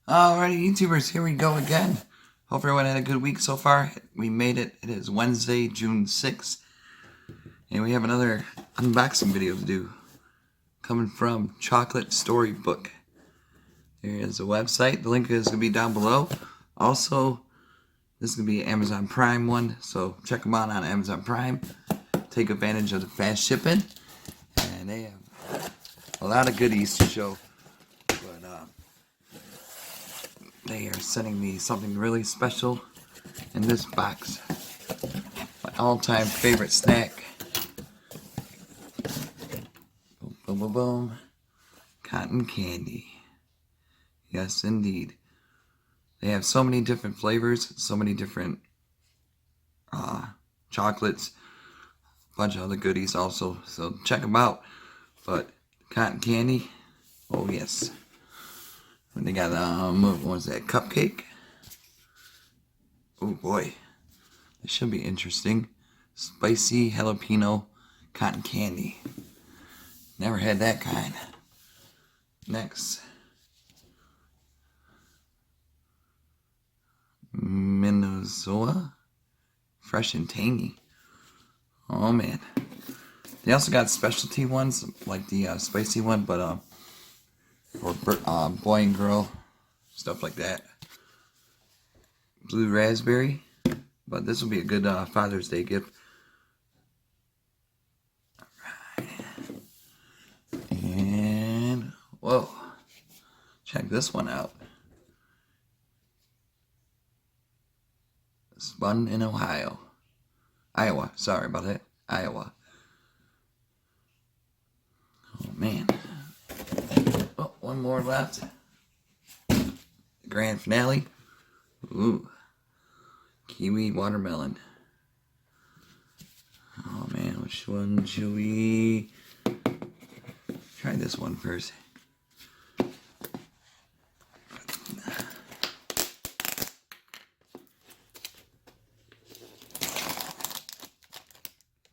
Alrighty, YouTubers, here we go again. Hope everyone had a good week so far. We made it. It is Wednesday, June 6th. And we have another unboxing video to do. Coming from Chocolate Storybook. There is a website. The link is going to be down below. Also, this is going to be an Amazon Prime one. So check them out on Amazon Prime. Take advantage of the fast shipping. And they have a lot of goodies to show. They are sending me something really special in this box. My all-time favorite snack. Boom, boom, boom, boom. Cotton candy. Yes, indeed. They have so many different flavors, so many different chocolates, a bunch of other goodies also. So check them out. But cotton candy, oh yes. And they got, what was that, cupcake? Oh boy, this should be interesting. Spicy jalapeno cotton candy. Never had that kind. Next. Minnesota. Fresh and tangy. Oh man. They also got specialty ones, like the spicy one, but or boy and girl, stuff like that. Blue raspberry, but this will be a good Father's Day gift. Alright. And, whoa, check this one out. Spun in Iowa, sorry about that, Iowa. Oh man. Oh, one more left. The grand finale. Ooh. Kiwi watermelon. Oh man, which one should we try? This one first. Got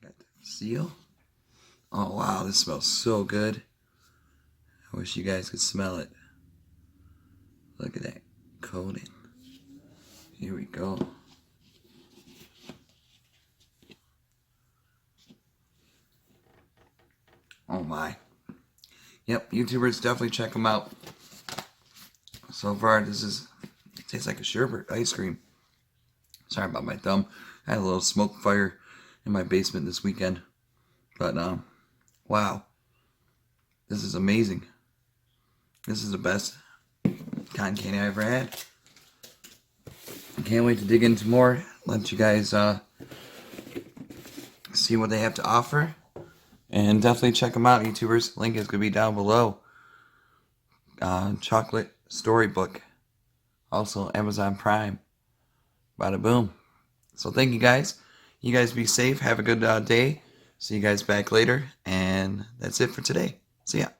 the seal. Oh wow, this smells so good. I wish you guys could smell it. Look at that coating. Here we go. Oh my. Yep, YouTubers, definitely check them out. So far, it tastes like a sherbet ice cream. Sorry about my thumb. I had a little smoke fire in my basement this weekend. But, wow. This is amazing. This is the best cotton candy I ever had. I can't wait to dig into more. Let you guys see what they have to offer. And definitely check them out, YouTubers. Link is going to be down below. Chocolate Storybook. Also Amazon Prime. Bada boom. So thank you guys. You guys be safe. Have a good day. See you guys back later. And that's it for today. See ya.